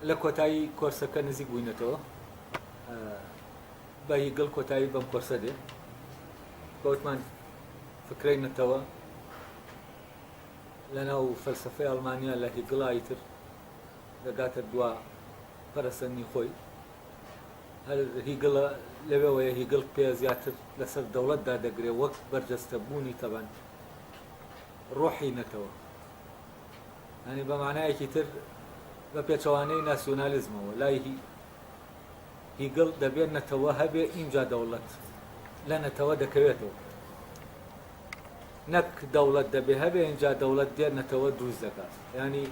لە کۆتایی کۆرسەکە نزیک بووینەتەوە بە هیگڵ کۆتایی بەم کۆرسە دێ بەوتمان فکرەی نەتەوە لەناو فەلسەفەی ئەڵمانیا لە هیگڵایی تر دەگاتە دوا پەرەسەندنی خۆی هەر هیگڵە لەوێوەیە هیگڵ پێ زیاتر لەسەر دەوڵەتدا دەگرێ وەک بەرجەستە بوونی تەبەن ڕۆحی نەتەوە ینی بە معنایەکی تر بە پێچەوانەی ناسیۆنالیزمەوە لای هیگڵ دەبێت نەتەوە هەبێ ئینجا دەوڵەت لە نەتەوە دەکەوێتەوە نەک دەوڵەت دەبێ هەبێ ئینجا دەوڵەت دێت نەتەوە دروست دەکات ینی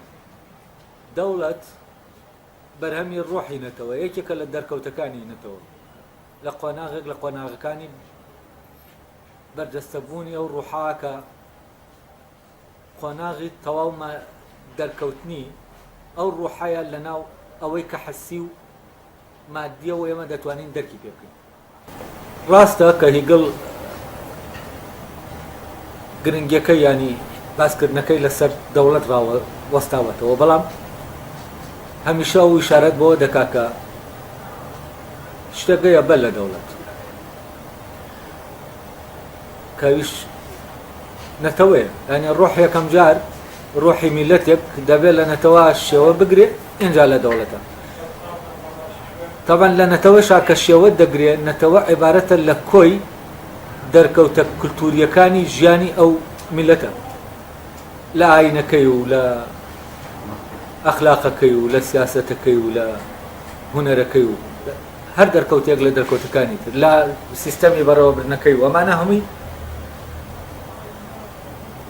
دەوڵەت بەرهەمی ڕۆحی نەتەوە یەکێکە لە دەرکەوتەکانی نەتەوە لە قۆناغێک لە قۆناغەکانی بەرجەستەبوونی ئەو ڕوحاکە قۆناغی تەواومە دەرکەوتنی ئەو ڕوحایە لەناو ئەوەی کە حەسی و مادیەوە ئێمە دەتوانین دەرکی پێ بکەین ڕاستە کە هیگڵ گرنگیەکەی ینی باسکردنەکەی لەسەر دەوڵەت وەستاوەتەوە بەڵام هەمیشە ئەو ئیشارەت بۆ دەکا کە شتێکەیە بەر لە دەوڵەت کەویش نەتەوەیە ینی ڕۆح یەکەم جار ڕۆحی میلەتێک دەبێت لە نەتەوە شێوە بگرێ اینجا لە دەوڵەتە طبعا لە نەتەوەشا کە شێوە دەگرێت نەتەوە عیبارەتە لە کۆی دەرکەوتە کولتوریەکانی ژیانی ئەو میلەتە لە ئاینەکەی و لە ئەخلاقەکەی و لە سیاسەتەکەی و لە هونەرەکەی و هەر دەرکەوتێک لە دەرکەوتەکانی تر لە سیستەمی بەڕێوەبردنەکەی و ئەمانە هەمووی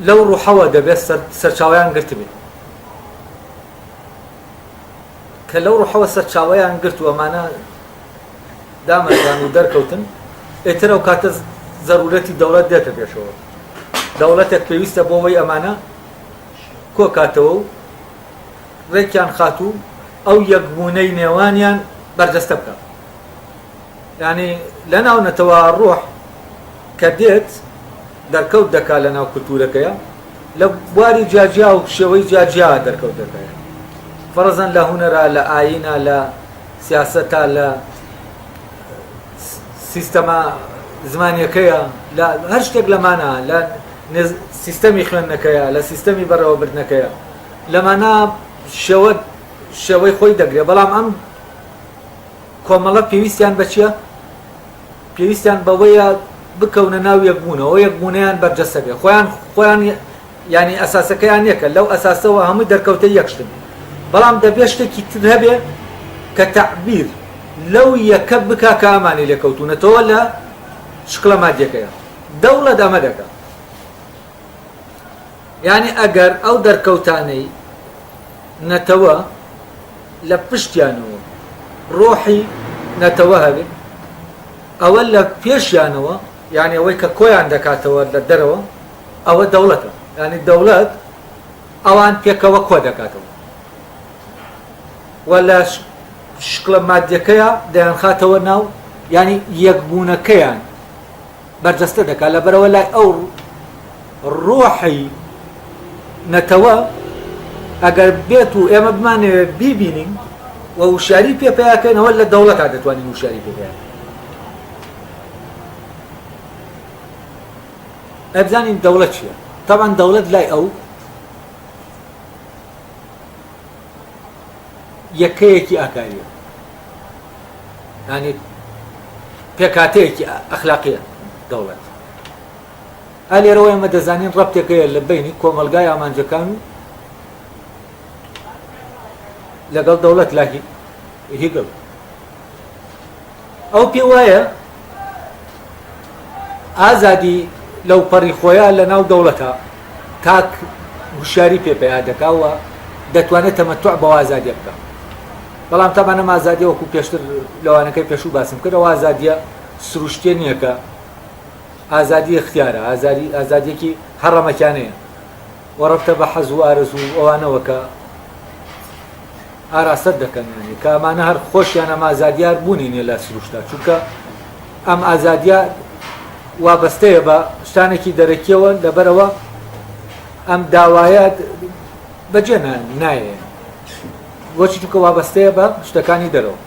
لەو ڕوحەوە دەبێت سەرچاوەیان گرت بێت کە لەو ڕوحەوە سەرچاوەیان گرت و ئەمانە دامەزان و دەرکەوتن ئێتر ئەو کاتە زەرورەتی دەوڵەت دێتە پێشەوە دەوڵەتێک پێویستە بۆەوەی ئەمانە کۆکاتەوە و ڕێکیان خاتوو ئەو یەکبوونەی نێوانیان بەرجەستە بکە یعنی لەناو نەتەوە ڕۆح کە دێت دەرکەوت دەکات لەناو کولتورەکەیە لە بواری جیاجیا و شێوەی جیاجیا دەرکەوت دەکات فەرزەن لە هونەرە لە ئاینە لە سیاسەتە لە سیستەمە زمانیەکەیە لە هەر شتێک لەمانە لە سیستەمی خوێندنەکەیە لە سیستەمی بەڕێوەبردنەکەیە لەمانە شێوەی خۆی دەگرێت بەڵام ئەم کۆمەڵە پێویستیان بە چییە؟ پێویستیان بەوەیە بکەونە ناو یەکبوونەوە یەکبوونیان بەرجەستە بێ خۆیان ینی ئەساسەکەیان یەکە لەو ئەساسەوە هەمووی دەرکەوتە یەکشتن بەڵام دەبێت شتێکی تر هەبێ کە تەعبیر لەو یەکە بکا کە ئەمانی لێکەوتونەتەوە لە شکڵە مادیەکەیە دەوڵەت ئەمە دەکات یعنی ئەگەر ئەو دەرکەوتانەی نەتەوە لە پشتیانەوە ڕۆحی نەتەوە هەبێت ئەوە لە پێشیانەوە یعنی ئەوەی کە کۆیان دەکاتەوە لە دەرەوە ئەوە دەوڵەتە ینی دەوڵەت ئەوان پێکەوە کۆ دەکاتەوە و لە شکڵە مادیەکەیە دەیان خاتەوە ناو ینی یەکبوونەکەیان بەرجەستە دەکات لەبەرەوە لای ئەو ڕۆحی نەتەوە ئەگەر بێت و ئێمە بمانەوێت بیبینین و وشاری پێپیاکەنەوە لە دەوڵەتە دەتوانین وشاری پێپیاکەن ئەبزانین دەوڵەت چییە؟ طبعا دەوڵەت لای ئەو یەکەیەکی ئاگاریە ینی پێکاتەیەکی ئەخلاقیە دەوڵەت ئالێرەوە ئێمە دەزانین ڕەبتێکەیە لە بینی کۆمەلگای ئامانجەکان و لەگەڵ دەوڵەت لاهی هیگڵ ئەو پێ وایە ئازادی لەو پەڕی خۆیان لە ناو دەوڵەتە کاک وشاری پێپیا دەکاوە دەتوانێت تەمەتوع بەوە ئازادیە بکە بەڵام تامان ئەم ئازادیە وەکو پێشتر لەوانەکەی پێشوو باسم کردەوە ئازادیە سروشتێ نییە کە ئازادی اختیارە ئازادیەکی هەڕەمەکانەیە وەڕەبتە بە حەز و ئارزوو ئەوانەوە کە ئاراست دەکەن ینی کە ئەمانە هەر خۆشیان ئەم ئازادیار بوونی نیە لە سروشتە چونکە ئەم ئازادیە وابەستەیە بە شتانێکی دەرەکیەوە لەبەرەوە ئەم داوایە بەجێ نایە بۆچی چونکە وابەستەیە بە شتەکانی دەرەوە.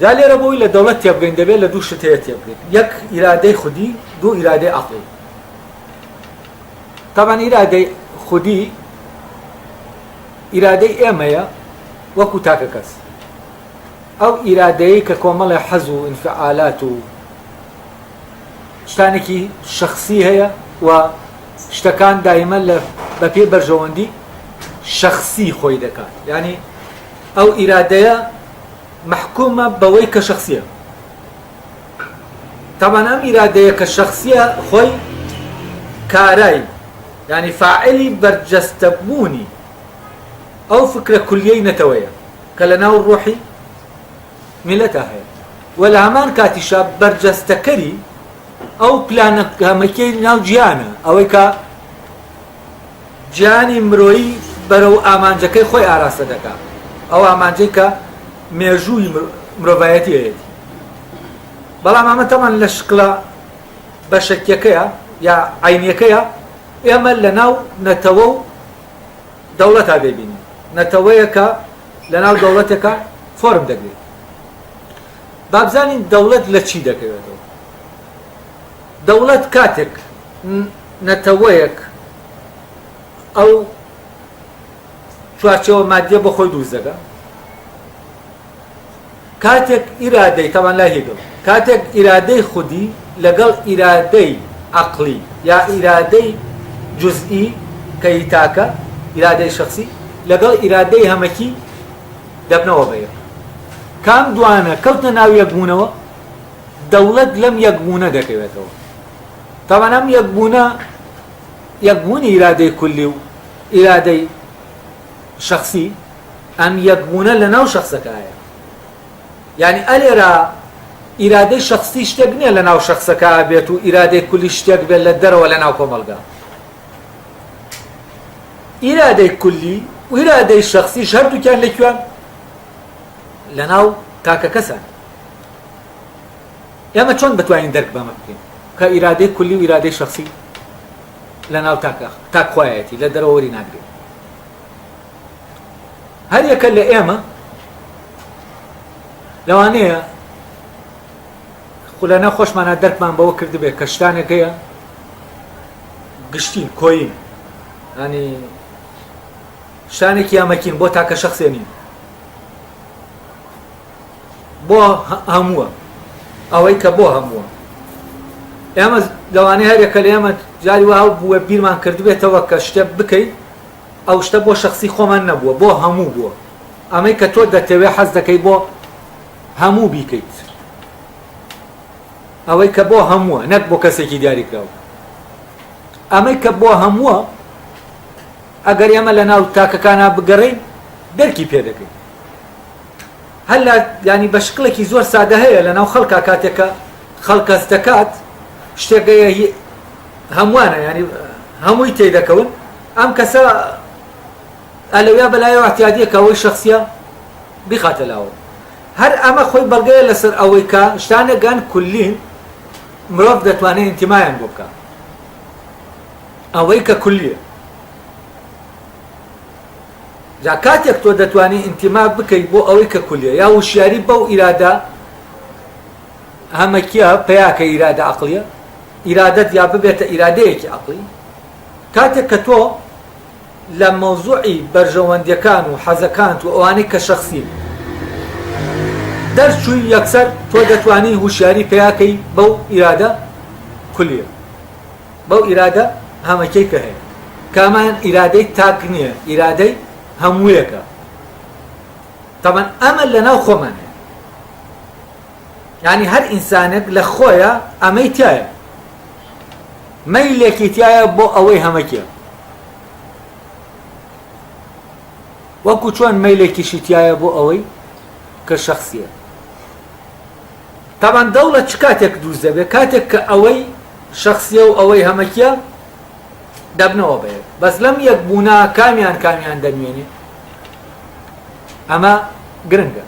جا لێرە بۆی لە دەوڵەت تێبگەین دەبێت لە دوو شت هەیە تێبگەین، یەک ئیرادەی خودی، دوو ئیرادەی عەقڵی. طبعا ئیرادەی خودی ئیرادەی ئێمەیە وەکو تاکە کەس، ئەو ئیرادەیە کە کۆمەڵی حەز و ئینفعالات و شتانێکی شخصی هەیە و شتەکان دایمە بە پێ بەرژەوەندی شخصی خۆی دەکات، یعنی ئەو ئیرادەیە محکومە بەوەی کە شخصیە. طبعا ئەم ئیرادەیە کە شخصیە خۆی کارای، یعنی فاعلی بەرجەستەبوونی ئەو فکرە کولیەی نەتەوەیە کە لە ناو ڕۆحی میلەتە هەیە، و لە هەمان کاتیشا بەرجەستەکەری ئەو پلانە هەمەکەی ناو جیانە، ئەوەی کە جیانی مرۆیی بەرەو ئامانجەکەی خۆی ئاراستە دەکات، ئەو ئامانجەی کە مێژووی مرۆڤایەتی هەیەتی. بەڵام ئەمە تەمان لە شکڵە بەشەکیەکەیە یا عینیەکەیە، ئێمە لە ناو نەتەوە و دەوڵەتا دەبینین. نەتەوەیە کە لە ناو دەوڵەتێکە فۆرم دەگرێت. بابزانین دەوڵەت لە چی دەکەوێتەوە؟ دەوڵەت کاتێک نەتەوەیەک ئەو چوارچەوە مادیە بە خۆی دروست دەکات، کاتێک ئیرادەی تەمان لای هێگەڵ، کاتێک ئیرادەی خودی لەگەڵ ئیرادەی عەقلی یا ئیرادەی جزئی کە هیتاکە ئیرادەی شخصی لەگەڵ ئیرادەی هەمەکی دەبنەوە بەیە. کام دوانە کەوتنە ناو یەکبوونەوە، دەوڵەت لەم یەکبوونە دەکەوێتەوە. تەمان ئەم یەکبوونی ئیرادەی کولی و ئیرادەی شخصی، ئەم یەکبوونە لە ناو شخصەکەیە. یعنی ئەلێرە ئیرادەی شخصی شتێک نییە لە ناو شخصەکە بێت و ئیرادەی کولی شتێک بێت لە دەرەوە لە ناو کۆمەڵگا. ئیرادەی کولی و ئیرادەی شخصیش هەردووکیان لەکوێن؟ لە ناو تاکە کەسان. ئێمە چۆن بتوانین دەرک بەمە بکەین کە ئیرادەی کولی و ئیرادەی شخصی لە ناو تاک خۆیەتی لە دەرەوە وەری ناگرێت؟ هەر یەکە لە ئێمە لەوانەیە خولانە خۆشمانە دەرکمان بەوە کردبێت کە شتانێک هەیە گشتین کۆین، ینی شتانێکی یامەکین بۆ تاکە شخصێ نین، بۆ هەمووە، ئەوەی کە بۆ هەمووە. ئێمە لەوانەیە هەر یەکە لە ئێمە جاری وە بووە بیرمان کردبێتەوە کە شتێک بکەیت ئەو شتە بۆ شخصی خۆمان نەبووە، بۆ هەموو بووە. ئەمەی کە تۆ دەتەوێ حەز دەکەی بۆ هەموو بیکەیت، ئەوەی کە بۆ هەمووە نەک بۆ کەسێکی دیاری کراوە. ئەمەی کە بۆ هەمووە ئەگەر ئێمە لە ناو تاکەکانە بگەڕین دەرکی پێ دەکەین. هەلا ینی بە شکڵێکی زۆر سادە هەیە لە ناو خەڵکا کاتێکە خەڵکەس دەکات شتێکەیە هەمووانە، ینی هەمووی تێدەکەون، ئەم کەسە ئەلەویا بەلایەوە احتیاجیە کە ئەوەی شخصیە بیخاتە لاوە. هەر ئەمە خۆی بەڵگەیە لەسەر ئەوەی کە شتانێکان کولین مرۆڤ دەتوانێت ئینتیمایان بۆ بکات، ئەوەی کە کولیە. جا کاتێک تۆ دەتوانێت ئینتیما بکەیت بۆ ئەوەی کە کولیە، یا وشیاری بەو ئیرادە هەمەکیە پێیاکە ئیرادە عەقلیە، ئیرادەت یا ببێتە ئیرادەیەکی عەقلی. کاتێک کە تۆ لە مەوزوعی بەرژەوەندیەکان و حەزەکان و ئەوانەی کە شخصی دەرچووی یەکسەر تۆ دەتوانی هوشیاری پێیاکەی بەو ئیرادە کولیە، بەو ئیرادە هەمەکەی کە هەیە، کامان ئیرادەی تاک نییە، ئیرادەی هەموویەکە. تەمان ئەمە لە ناو خۆمان هەیە، یعنی هەر ئینسانێک لە خۆیە ئەمەی تایە، مەیلێکی تایە بۆ ئەوەی هەمەکیە، وەکو چۆن مەیلێکیشی تایە بۆ ئەوەی کە شخصیە. تەمان دەوڵەت چ کاتێک دروست دەبێت؟ کاتێک کە ئەوەی شخصیە و ئەوەی هەمەکیە دەبنەوە بەیەک. بەس لەم یەکبوونا کامیان دەنوێنێ؟ ئەمە گرنگە.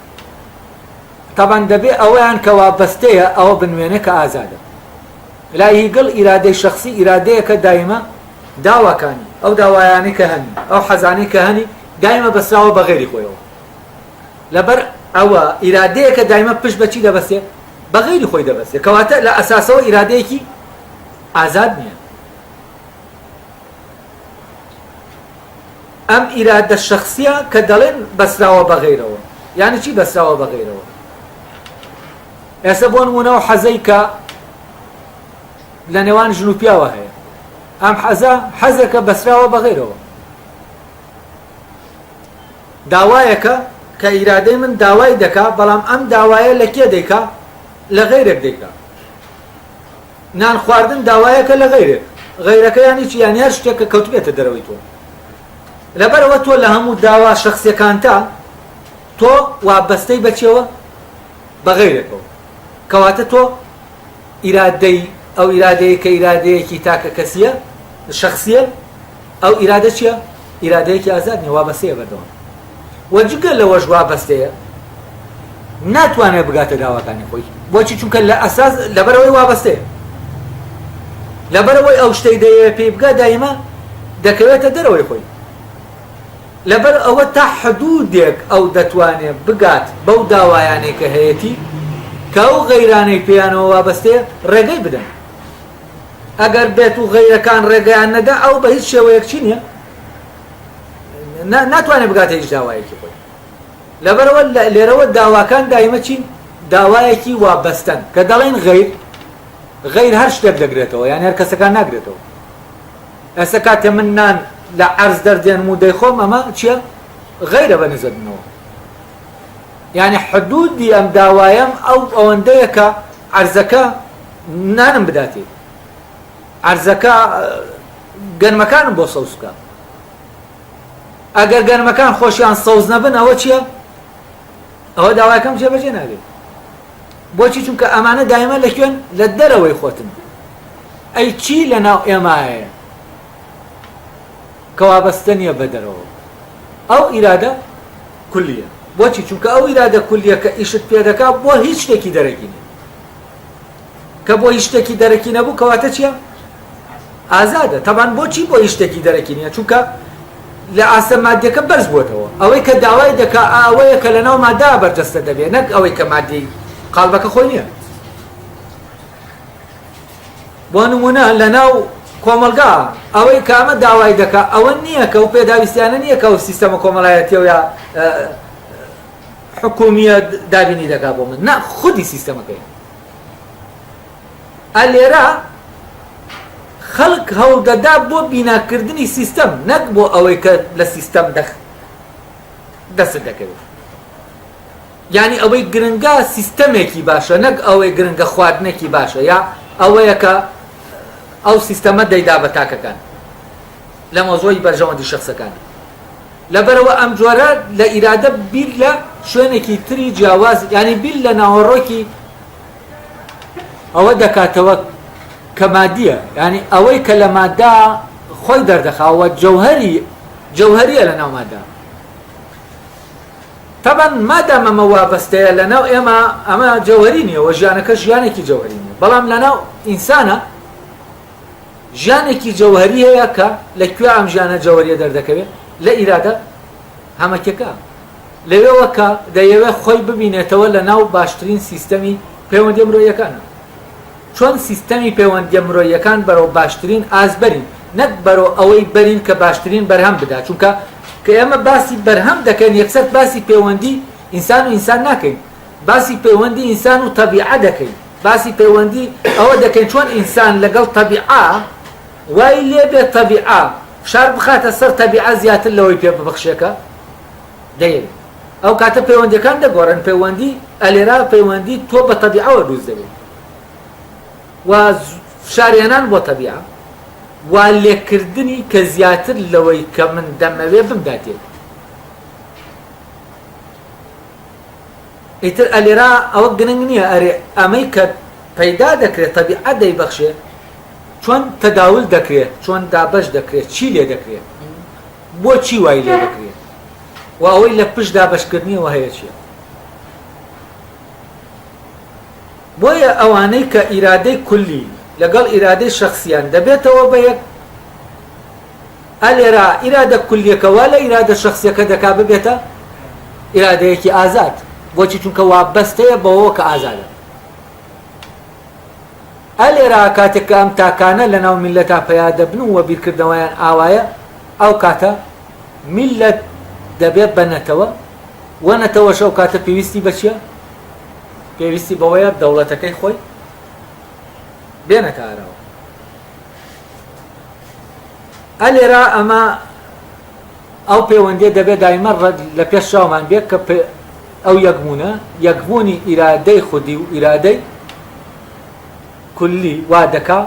تەمان دەبێت ئەوەیان کە وابەستەیە ئەوە بنوێنێ کە ئازادە. لای گەڵ ئیرادەی شخصی ئیرادەیە کە دایمە داواکانی ئەو داوایانەی کە هەنی، ئەو حەزانەی کە هەنی دایمە بەسراوە بە غێری خۆیەوە لەبەر ئەوە ئیرادەیەکە دایمە پشت بەچی دەبەسێ بە غێری خۆی دەبەسێ کەواتە لە ئەساسەوە ئیرادەیەکی ئازاد نییە ئەم ئیرادە شەخسیە کە دەڵێن بەسراوە بە غێرەوە یعنی چی بەسراوە بە غێرەوە ئێستا بۆ نمونەوە حەزەی کە لە نێوان ژن و پیاوە هەیە ئەم حەزەکە بەسراوە بە غێرەوە داوایەکە کە ئیرادەی من داوای دەکا بەڵام ئەم داوایە لە کێ دەیکا لە غەیرێک دەیکا نان خواردن داوایەکە لە غەیرێک غەیرەکە یانی چی یانی هەر شتێک کە کەوتبێتە دەرەوەی تۆ لەبەرەوە تۆ لە هەموو داوا شەخسیەکانتە تۆ وابەستەی بەچێوە بە غەیرێکەوە کەواتە تۆ ئیرادەی ئەو ئیرادەیە کە ئیرادەیەکی تاکە کەسیە شەخسیە ئەو ئیرادە چییە ئیرادەیەکی ئازاد نیە وابەستەیە بەردەوام وەجگە لەوەش وابەستەیە ناتوانێت بگاتە داواکانی خۆی بۆچی چونکە لە ئەساس لەبەرەوەی وابەستەیە لەبەرەوەی ئەو شتەی دەیەوێت پێی بگا دایمە دەکەوێتە دەرەوەی خۆی لەبەر ئەوە تا حدودێک ئەو دەتوانێت بگات بەو داوایانەی کە هەیەی کە ئەو غەیرانەی پێیانەوە وابەستەیە ڕێگەی بدەن ئەگەر بێت و غەیرەکان ڕێگەیان نەدا ئەو بە هیچ شێوەیەکی نییە ناتوانێت بگاتە هیچ داوایەکی خۆی لەبەرەوە لێرەوە داواکان دایمە چین داوایەکی وابەستن کە دەڵێن غەیر هەر شتێک دەگرێتەوە یان هەر کەسەکان ناگرێتەوە ئێستا کاتێ من نان لە عەرز دەردێنم و دەیخۆم ئەمە چییە غەیرە بەنسبەت منەوە یعنی حدودی ئەم داوایەم ئەو ئەوەندەیە کە عەرزەکە نانم بداتێ عەرزەکە گەنمەکانم بۆ سەوز بکە ئەگەر گەنمەکان خۆشیان سەوز نەبن ئەوە چییە ئەوە داوایەکەم جێبەجێ نابێت بۆچی چونکە ئەمانە دایمە لەکوێن لە دەرەوەی خۆتن ئەی چی لەناو ئێمایە کە وابەستە نییە بە دەرەوە ئەو ئیرادە کولیە بۆچی چونکە ئەو ئیرادە کولیە کە ئیشت پێ دەکا بۆ هیچ شتێکی دەرەکی نیە کە بۆ هیچ شتێکی دەرەکی نەبوو کەواتە چییە ئازادە تەبان بۆچی بۆ هیچ شتێکی دەرەکی نییە چونکە لە ئاسە مادیەکە بەرز بووتەوە ئەوەی کە داوای دەکا ئەوەیە کە لەناو مادا بەرجەستە دەبێت نەک ئەوەی کە مادی قاڵبەکە خۆی نییە بۆ نمونە لەناو کۆمەلگا ئەوەی کە ئەمە داوای دەکا ئەوە نییە کە ئەو پێداویستیانە نییە کە ئەو سیستەمە کۆمەڵایەتیە یا حکومیە دابینی دەکا بۆ من نا خودی سیستەمەکەی ئەلێرە خەڵک هەوڵدەدا بۆ بیناکردنی سیستەم نەک بۆ ئەوەی کە لە سیستەم دەست دەکەوێت یعنی ئەوەی گرنگە سیستەمێکی باشە نەک ئەوەی گرنگە خواردنێکی باشە یا ئەوەیە کە ئەو سیستەمە دەیدا بە تاکەکان لە مۆزۆی بەرژەوەندی شەخسەکان لەبەرەوە ئەم جۆرە لە ئیرادە بیر لە شوێنێکی تری جیاواز ینی بیر لە ناوەڕۆکی ئەوە دەکاتەوە کە مادیە ینی ئەوەی کە لە مادا خۆی دەردەخاوە جەوهەریە لە ناو مادا طبعا مادام ئەمە وابەستەیە لەناو ئێمە ئەمە جەوهەری نییە و ژیانەکە ژیانێکی جەوهەری نییە بەڵام لەناو ئینسانە ژیانێکی جەوهەری هەیە کە لەکوێ ئەم ژیانە جەوهەریە دەردەکەوێت لە ئیرادە هەمەکێکە لەوێوە کە دەیەوێت خۆی ببینێتەوە لە ناو باشترین سیستەمی پەیوەندی مرۆییەکانە چۆن سیستەمی پەیوەندی مرۆییەکان بەرەو باشترین ئازبەرین نەک بەرەو ئەوەی بەرین کە باشترین بەرهەم بدا چونکە کە ئێمە باسی بەرهەم دەکەین یەکسەر باسی پەیوەندی ئینسان و ئینسان ناکەین باسی پەیوەندی ئینسان و تەبیعە دەکەین باسی پەیوەندی ئەوە دەکەین چۆن ئینسان لەگەڵ تەبیعە وای لێ بێت تەبیعە شار بخاتە سەر تەبیعە زیاتر لەوەی پێ ببەخشێکە دەیەوێت ئەو کاتە پەیوەندیەکان دەگۆڕن پەیوەندی ئەلێرا پەیوەندی تۆ بە تەبیعەوە دروست دەبێت و شاریانان بۆ تەبیعە و لێکردنی کە زیاتر لەوەی کە من دەمەوێ بمداتێت ئیتر ئەلێرا ئەوە گرنگ نییە ئەرێ ئەمەی کە پەیدا دەکرێت تەبیعە دەیبەخشێت چۆن تەداول دەکرێت چۆن دابەش دەکرێت چی لێ دەکرێت بۆ چی وای لێ دەکرێت و ئەوەی لە پشت دابەشکردنیەوە هەیە چیە بۆیە ئەوانەی کە ئیرادەی کولی لەگەڵ ئیرادەی شەخسیان دەبێتەوە بە یەک ئەلێرا ئیرادە کولیەکەوە لە ئیرادە شخصیەکە دەکا ببێتە ئیرادەیەکی ئازاد بۆچی چونکە وابەستەیە بەوە کە ئازادە ئەلێرا کاتێک کە ئەم تاکانە لە ناو میلەتا پەیا دەبن و بیرکردنەوەیان ئاوایە ئەو کاتە میلەت دەبێت بە نەتەوە و نەتەوەش ئەو کاتە پێویستی بە چییە؟ پێویستی بەوەیە دەوڵەتەکەی خۆی بێنەتە ئاراوە ئەلێرا ئەمە ئەو پەیوەندیە دەبێت دایمە لە پێش چاومان بێت کە ئەو یەکبوونی ئیرادەی خودی و ئیرادەی کولی وا دەکا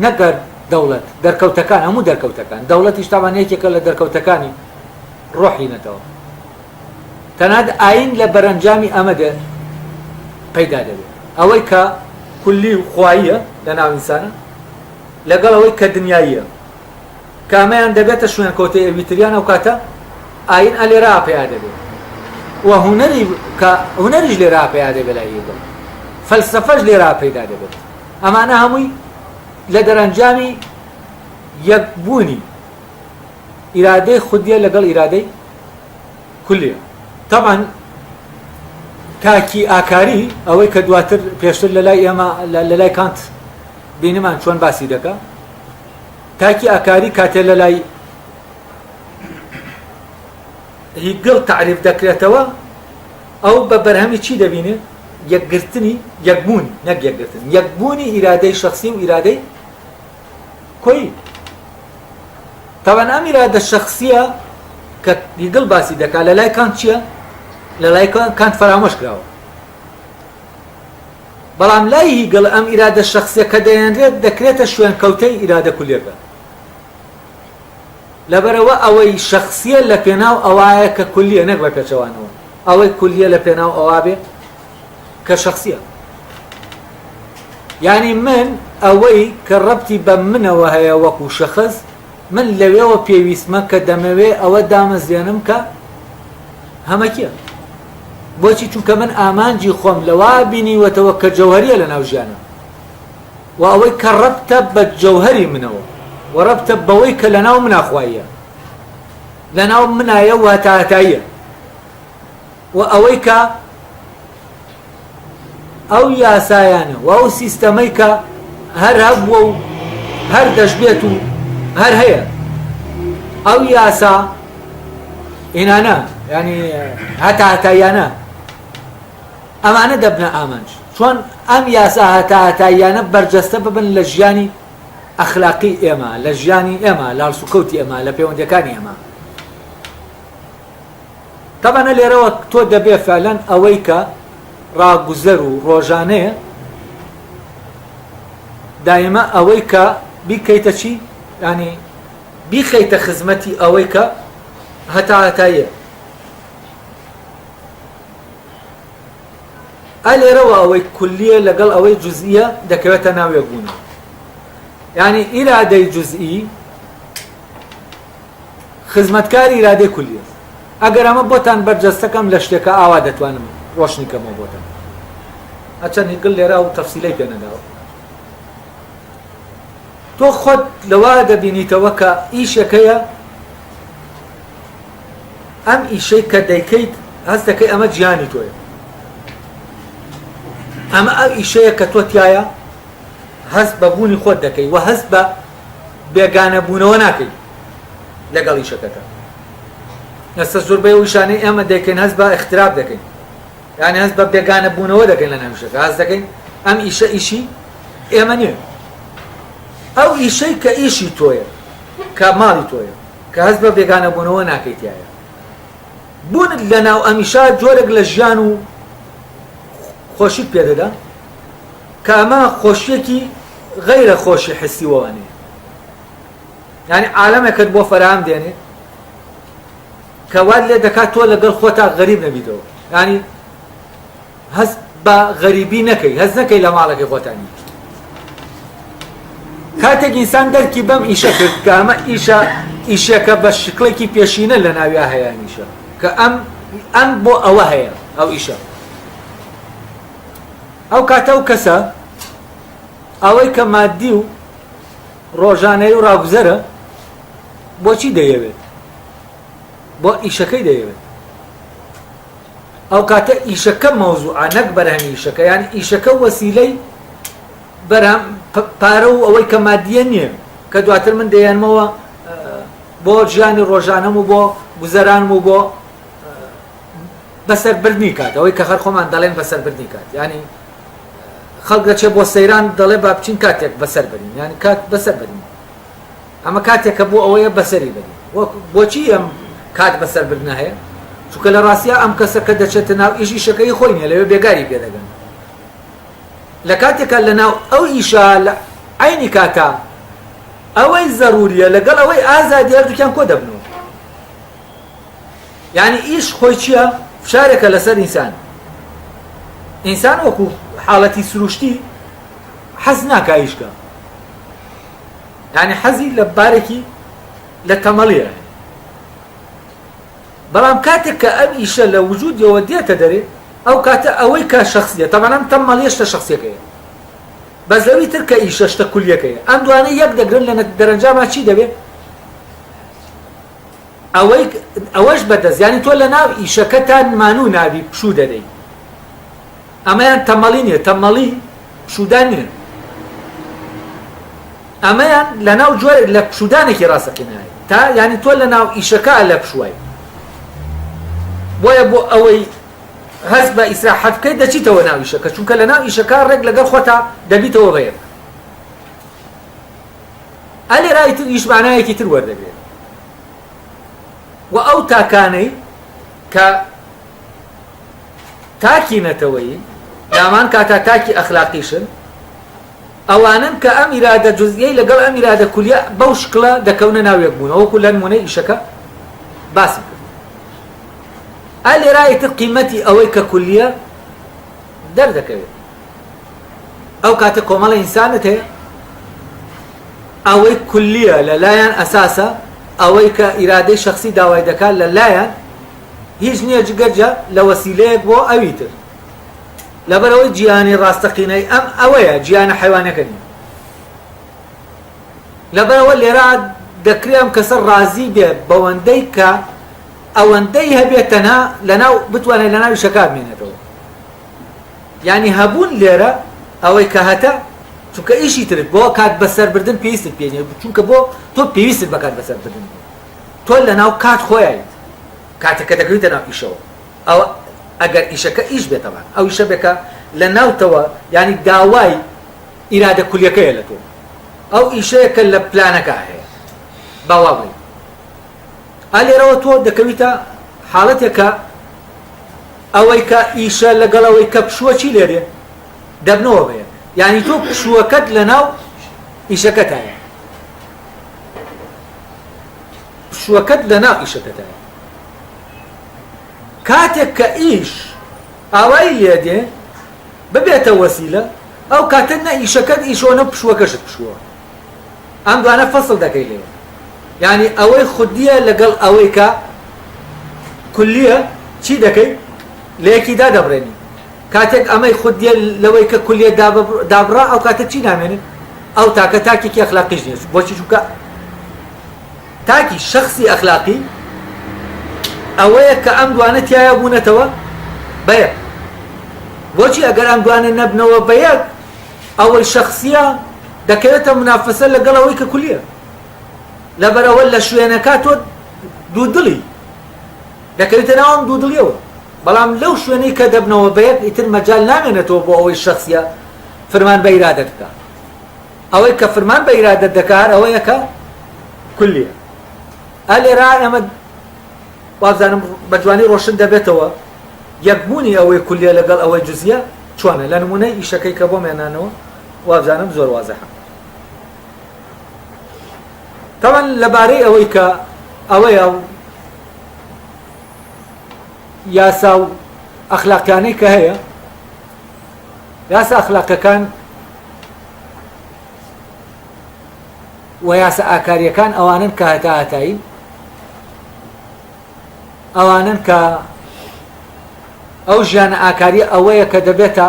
نەگەر دەوڵەت دەرکەوتەکان هەموو دەرکەوتەکان دەوڵەتیش تاوان یەکێکە لە دەرکەوتەکانی ڕۆحینەتەوە تەنانەت ئاین لە بەرەنجامی ئەمە پەیدا دەبێت ئەوەی کە کولی و خواییە لە ناو ئینسانە لەگەڵ ئەوەی کە دنیاییە کامەیان دەبێتە شوێن کۆتەی ئەویتریان ئەو کاتە ئاین ئەلێرا پەیا دەبێت و هونەریش لێرا پەیا دەبێت لای یەکەوە فەلسەفەش لێرا پەیدا دەبێت ئەمانە هەمووی لە دەرەنجامی یەکبوونی ئیرادەی خودیە لەگەڵ ئیرادەی کولیە طبعا تاکی ئاکاری ئەوەی کە دواتر پێشتر لە لای ئێمە لە لای کانت بینیمان چۆن باسی دەکا تاکی ئاکاری کاتێ لە لای هیگڵ تعریف دەکرێتەوە ئەو بە بەرهەمی چی دەبینێت یەکگرتنی یەکبوونی نەک یەکگرتن یەکبوونی ئیرادەی شخصی و ئیرادەی کۆیی تاوان ئەم ئیرادە شخصیە کە هیگڵ باسی دەکا لە لای کانت چییە؟ لە لای کانت فەرامۆش کراوە بەڵام لای هیگڵ ئەم ئیرادە شخصیە کە دەیەنرێت دەکرێتە شوێن کەوتەی ئیرادە کولیەکە لەبەرەوە ئەوەی شخصیە لە پێناو ئەوایە کە کولیە نەک بە پێچەوانەوە ئەوەی کولیە لە پێناو ئەوا بێ کە شخصیە یعنی من ئەوەی کە ڕەبتی بە منەوە هەیە وەکو شەخص من لەوێەوە پێویستمە کە دەمەوێ ئەوە دامەزێنم کە هەمەکیە بۆچی چونکە من ئامانجی خۆم لەوا بینیوەتەوە کە جەوهەریە لە ناو ژیانە و ئەوەی کە ڕەبتە بە جەوهەری منەوە و ڕەبتە بەوەی کە لە ناو مناخواییە لە ناو منایە و هەتاهەتاییە و ئەوەی کە ئەو یاسایانە و ئەو سیستەمەی کە هەر هەبووە و هەر دەشبێت و هەر هەیە ئەو یاسا ئینانە ینی هەتاهەتاییانە ئەمانە دەبنە ئامانج چۆن ئەم یاسا هەتاهەتاییانە بەرجەستە ببن لە ژیانی ئەخلاقی ئێمە لە ژیانی ئێمە لە هەڵسوکەوتی ئێمە لە پەیوەندیەکانی ئێمە تەبەنە لێرەوە تۆ دەبێ فعلەن ئەوەی کە ڕاگوزەر و ڕۆژانەیە دائیمە ئەوەی کە بیکەیتە چی؟ ینی بیخەیتە خزمەتی ئەوەی کە هەتاهەتاییە ئەلێرەوە ئەوەی کولیە لەگەڵ ئەوەی جوزئیە دەکەوێتە ناو یەکبوون یعنی ئیرادەی جوزئی خزمەتکاری ئیرادەی کولیە ئەگەر ئەمە بۆتان بەرجەستەکەم لە شتێکە ئاوا دەتوانم ڕۆشنیکەمەوە بۆتان ئەچەند هیگڵ لێرە و تەفسیلەی پێ نەداوە تۆ خۆت لەوا دەبینیتەوە کە ئیشەکەیە ئەم ئیشەی کە دەیکەیت هەست دەکەی ئەمە گیانی تۆیە ئەمە ئەو ئیشەیە کە تۆ تایە هەست بە بوونی خۆت دەکەی و هەست بە بێگانە بوونەوە ناکەی لەگەڵ ئیشەکەتە ئێستا زۆربەی ئەو ئیشانەی ئێمە دەکەین هەست بە اختراف دەکەین یعنی هەست بە بێگانە بوونەوە دەکەین لە ناو ئیشەکە هەست دەکەین ئەم ئیشە ئیشی ئێمە نییە ئەو ئیشەی کە ئیشی تۆیە کە ماڵی تۆیە کە هەست بە بێگانە بوونەوە ناکەیت یایە بوونت لە ناو ئەمیشا جۆرێک لە ژیان و خۆشیت پێدەدا کە ئەمە خۆشیەکی غەیرە خۆشی حسی وانەیە یعنی عالەمێکت بۆ فەرهەم دێنێت کە وات لێ دەکات تۆ لەگەڵ خۆتا غەریب نەبیتەوە ینی هەست بە غەریبی نەکەی هەست نەکەی لە ماڵەکەی خۆتانی کاتێک ئینسان دەرکی بەم ئیشە کرد کە ئەمە ئیشەکە بە شکڵێکی پێشینە لە ناویا هەیە ئیشە کە ئەم بۆ ئەوە هەیە ئەو ئیشە ئەو کاتە ئەو کەسە ئەوەی کە مادی و ڕۆژانەی و ڕاگوزەرە بۆچی دەیەوێت بۆ ئیشەکەی دەیەوێت ئەو کاتە ئیشەکە مەوزوعە نەک بەرهەمی ئیشەکە یانی ئیشەکە وەسیلەی بەرهەم پارە و ئەوەی کە مادیە نییە کە دواتر من دەیانمەوە بۆ ژیانی ڕۆژانەم و بۆ گوزەرانم و بۆ بەسەربردنی کات ئەوەی کە هەر خۆمان دەڵێن بەسەربردنی کات ینی خەڵک دەچێت بۆ سەیران دەڵێ با بچین کاتێک بەسەر برین ینی کات بەسەر برین ئەمە کاتێکە بۆ ئەوەیە بەسەری برین بۆچی ئەم کات بەسەربردنە هەیە چونکە لە ڕاستیە ئەم کەسەکە دەچێتە ناو ئیشەکەی خۆی نیە لەوێ بێگاری پێ دەگەن لە کاتێکە لە ناو ئەو ئیشە لە عینی کاتە ئەوەی زەروریە لەگەڵ ئەوەی ئازادی هەردووکیان کۆ دەبنەوە یعنی ئیش خۆی چییە فشارێکە لەسەر ئینسان ئینسان وەکو حاڵەتی سروشتی حەز ناکا ئیشکە یعنی حەزی لە بارێکی لە تەمەڵیە بەڵام کاتێک کە ئەم ئیشە لە وجودیەوە دێتە دەرێ ئەو کاتە ئەوەی کە شخصیە تەمەەن ئەم تەمەڵیە شتە شخصیەکەیە بەس لەوی تر کە ئیشە شتە کولیەکەیە ئەم دوانەی یەک دەگرن لە دەرەنجامە چی دەبێت ئەوەش بەدەست ینی تۆ لە ناو ئیشەکەتان مانوو ناوی پشوو دەدەی ئەمەیان تەمەڵی نییە تەمەڵی پشودان نیە ئەمەیان لە ناو جۆر لە پشودانێکی ڕاستەقینایە تا ینی تۆ لە ناو ئیشەکە لە پشوای بۆیە بۆ ئەوەی هەست بە ئیسراحەت بکەیت دەچیتەوە ناو ئیشەکە چونکە لە ناو ئیشەکە ڕێک لەگەڵ خۆتا دەبیتەوە بەیەک ئەلێ ڕای تر ئیشمانایەکی تر وەردەگرێت و ئەو تاکانەی کە تاکی نەتەوەیی یامان کاتا تاکی ئەخلاقیشن ئەوانن کە ئەم ئیرادە جزئیەی لەگەڵ ئەم ئیرادە کولیە بەو شکڵە دەکەونە ناوێک بوون ئەوەکو لە نمونەی ئیشەکە باسی کرد ئەلێ ڕای تر قیمەتی ئەوەی کە کولیە دەردەکەوێت ئەو کاتە کۆمەڵە ئینسانت هەیە ئەوەی کولیە لەلایەن ئەساسە ئەوەی کە ئیرادەی شخصی داوای دەکات لەلایەن هیچ نییە جگەرجە لە وەسیلەیەک بۆ ئەوی تر لەبەرەوەی جیهانی ڕاستەقینەی ئەم ئەوەیە جیهانە حیوانەکە نیە لەبەرەوە لێرە دەکرێت ئەم کەسە ڕازی بێ بەوەندەی کە ئەوەندەی هەبێتەنها لەناو بتوانێت لە ناوی شەکار بمێنێتەوە ینی هەبوون لێرە ئەوەی کە هەتە چونکە ئیشی ترت بۆ کات بەسەربردن پێویستت پێنیە چونکە بۆ تۆ پێویستت بە کات بەسەربردن تۆ لەناو کات خۆیایت کاتێککە دەکەویتە ناو ئیشەوە ئەوە ئەگەر ئیشەکە ئیش بێتەوە ئەو ئیشە بێکە لە ناوتەوە ینی داوای ئیرادە کولیەکەیە لە تۆ ئەو ئیشەیەکە لە پلانەکە هەیە باواڵی ئالێرەوە تۆ دەکەویتە حاڵەتێکە ئەوەی کە ئیشە لەگەڵ ئەوەی کە پشووە چی لێرێ دەبنەوە بێ ینی تۆ پشووەکەت لە ناو ئیشەکەتایە پشووەکەت لە ناو ئیشەکەتایە کاتێک کە ئیش ئاوایی لێدێ ببێتە وەسیلە ئەو کاتە نە ئیشەکەت ئیشۆنە پشووەکەشت پشووە ئەم دوانە فەسڵ دەکەی لێ یعنی ئەوەی خودیە لەگەڵ ئەوەی کە کولیە چی دەکەی لەیەکی دادەبڕێنی کاتێک ئەمەی خودیە لەوەی کە کولیە دابڕا ئەو کاتە چی نامێنێت ئەو تاکە تاکێکی ئەخلاقیش نیە بۆچی چونکە تاکی شخصی ئەخلاقی ئەوەیە کە ئەم دوانە تایە بوونەتەوە بەیەک بۆچی ئەگەر ئەم دوانە نەبنەوە بەیەک ئەوەی شخصیە دەکەوێتە منافەسە لەگەڵ ئەوەی کە کولیە لەبەرەوە لە شوێنەکە تۆ دوودڵی دەکەوێتە ناوم دوودڵیەوە بەڵام لەو شوێنەی کە دەبنەوە بەیەک ئیتر مەجال نامێنێتەوە بۆ ئەوەی شخصیە فرمان بە ئیرادە دەکات ئەوەی کە فرمان بە ئیرادە دەکات ئەوەیە کە کولیە ئەلێرا ئەمە وابزانم بە جوانی ڕۆشن دەبێتەوە یەکبوونی ئەوەی کولیە لەگەڵ ئەوەی جزئیە چۆنە لە نمونەی ئیشەکەی کە بۆ مێنانەوە وابزانم زۆر وازەحە تەوان لەبارەی ئەوەی کە ئەوەیە یاسا و ئەخلاقیانەی کە هەیە یاسا ئەخلاقەکان و یاسا ئاکاریەکان ئەوانن کە هەتا هەتایی ئەوانن کە ئەو ژیانە ئاکاری ئەوەیە کە دەبێتە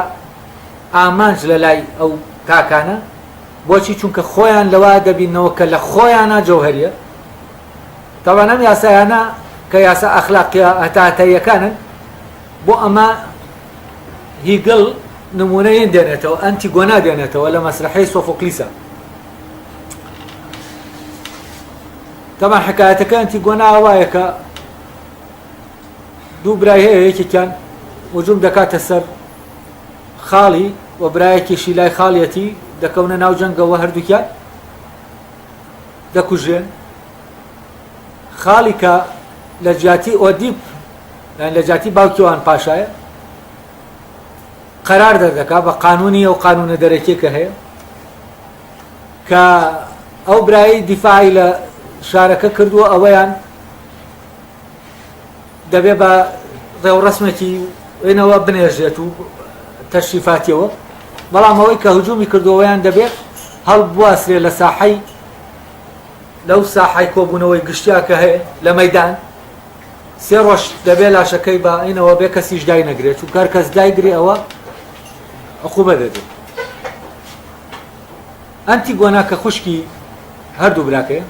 ئامانج لە لای ئەو تاکانە بۆچی چونکە خۆیان لەوا دەبینەوە کە لە خۆیانە جەوهەریە تاوان ئەم یاسایانە کە یاسا ئەخلاقیە هەتاتەیەکانن بۆ ئەمە هیگڵ نمونەیەن دێنێتەوە ئەنتیگۆنا دێنێتەوە لە مەسرحەی سۆفۆکلیسە تاوان حکایەتەکە ئەنتیگۆنا وایە کە دوو برای هەیە یەکێکیان وجوم دەکاتە سەر خاڵی و برایەکیشی لای خاڵیەتی دەکەونە ناو جەنگەوە هەردووکیان دەکوژێن خاڵی کە لە جیاتی ئۆدیپ لە جیاتی باوکیوان پاشایە قەرار دەردەکا بە قانونی ئەو قانونە دەرەکێکە هەیە کە ئەو برایی دیفاعی لە شارەکە کردووە ئەوەیان دەبێ بە ڕێوڕەسمێکی وێنەوە بنێژێت و تەشریفاتیەوە بەڵام ئەوەی کە هجومی کردوەوەیان دەبێت هەڵبواسرێ لە ساحەی لەو ساحەی کۆبوونەوەی گشتیا کە هەیە لە مەیدان سێ ڕۆژ دەبێت لاشەکەی بە ئینەوە بێ کەسیش دای نەگرێت و کار کەس دایگرێ ئەوە عقوبە دەدێت ئەنتیگۆنا کە خوشکی هەردوو براکەیە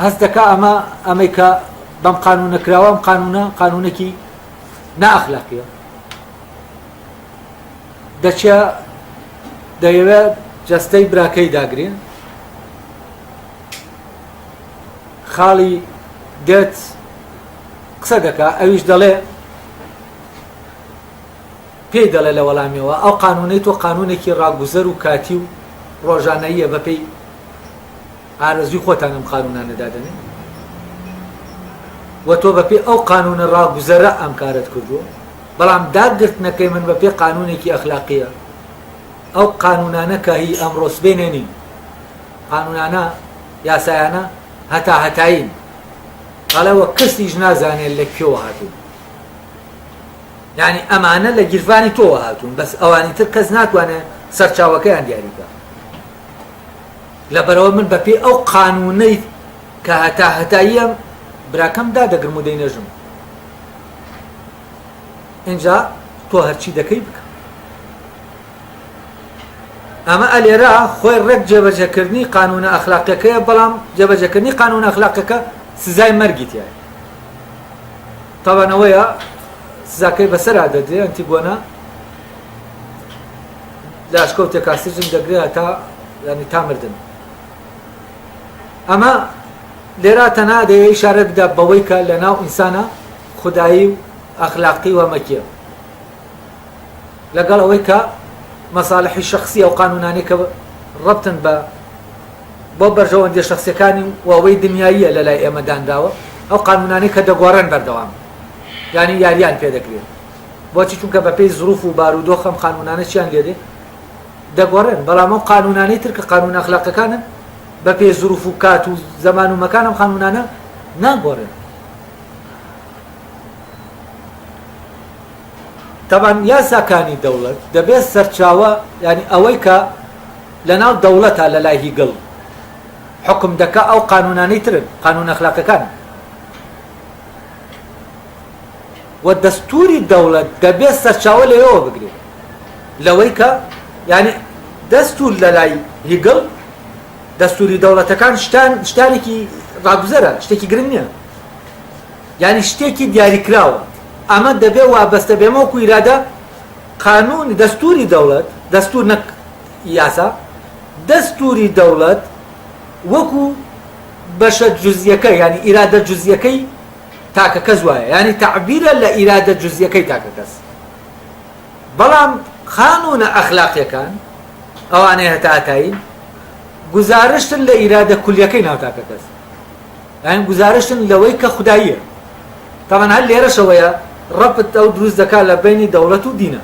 هەست دەکا ئەمەی کە بەم قانونە کراوە ئەم قانونێکی نائەخلاقیە دەچێ دەیەوێت جەستەی براکەی داگرێن خاڵی دێت قسە دەکا ئەویش دەڵێ پێی دەڵێ لە وەڵامیەوە ئەو قانونەی تۆ قانونێکی ڕاگوزەر و کاتی و ڕۆژانەیە بەپێی ئارەزوی خۆتان ئەم قانونانە دادەنێ و تۆ بەپێ ئەو قانونە ڕاگوزەرە ئەم کارت کردووە بەڵام داگرتنەکەی من بەپێ قانونێکی ئەخلاقیە ئەو قانونانە کە هی ئەمڕۆ سبێنێنین قانونانە یاسایانە هەتاهەتاین قەڵەوە کەسیش نازانێت لە کێوە هاتوون یعنی ئەمانە لە گیرفانی تۆوە هاتوون بەس ئەوانی تر کەس ناتوانێت سەرچاوەکەیان دیاری بکە لەبەرەوە من بەپێ ئەو قانونەی کە هەتاهەتاییە براکەم دادەگرم و دەینەژم اینجا تۆ هەرچی دەکەی بکە ئەمە ئەلێرە خۆی ڕێک جێبەجێکردنی قانونە ئەخلاقیەکەیە بەڵام جێبەجێکردنی قانونە ئەخلاقیەکە سزای مەرگی تایە تاوانەوەیە سزاکەی بەسەرا دەدرێ ئەنتیگۆنا لە ئەشکەوتێکا سجن دەگرێت تا ینی تا مردن ئەمە لێرە تەنها دەیە ئیشارە بدا بەوەی کە لە ناو ئینسانە خودایی و ئەخلاقی و مەکیە لەگەڵ ئەوەی کە مەساڵحی شەخسی ئەو قانونانەی کە ڕەبتن بۆ بەرژەوەندی شەخسیەکانی و ئەوەی دنیاییە لە لای ئێمە دانراوە ئەو قانونانەی کە دەگۆڕێن بەردەوام یعنی یاریان پێ دەکرێت بۆچی چونکە بەپێی زروف و بارودۆخ ئەم قانونانە چیان لێدێ دەگۆڕێن بەڵام ئەو قانونانەی تر کە قانون ئەخلاقیەکانن بەپێی زروف و کات و زەمان و مەکان ئەم قانونانە ناگۆڕێن تەبان یاساکانی دەوڵەت دەبێت سەرچاوە ینی ئەوەی کە لە ناو دەوڵەتە لە لای هیگڵ حکم دەکا ئەو قانونانەی ترن قانون ئەخلاقیەکان و دەستوری دەوڵەت دەبێت سەرچاوە لەوێەوە بگرێت لەوەی کە ینی دەستور لە لای هیگڵ دەستوری دەوڵەتەکان شتانێکی ڕاگوزەرە شتێکی گرنگ نییە ینی شتێکی دیاریکراوە ئەمە دەبێ وابەستە بێمە وەکو ئیرادە قانون دەستوری دەوڵەت دەستور نەک یاسا دەستوری دەوڵەت وەکو بەشە جوزیەکەی ینی ئیرادە جوزیەکەی تاکە کەس وایە ینی تعبیرە لە ئیرادە جوزیەکەی تاکە کەس بەڵام قانونە ئەخلاقیەکان ئەوانەیە هەتاتایی گزارشتن لە ئیرادە کولیەکەی ناو تاکە کەس یعنی گزارشتن لەوەی کە خوداییە تاوان هەر لێرەشەوەیە ڕەبت ئەو دروست دەکات لە بینی دەوڵەت و دینە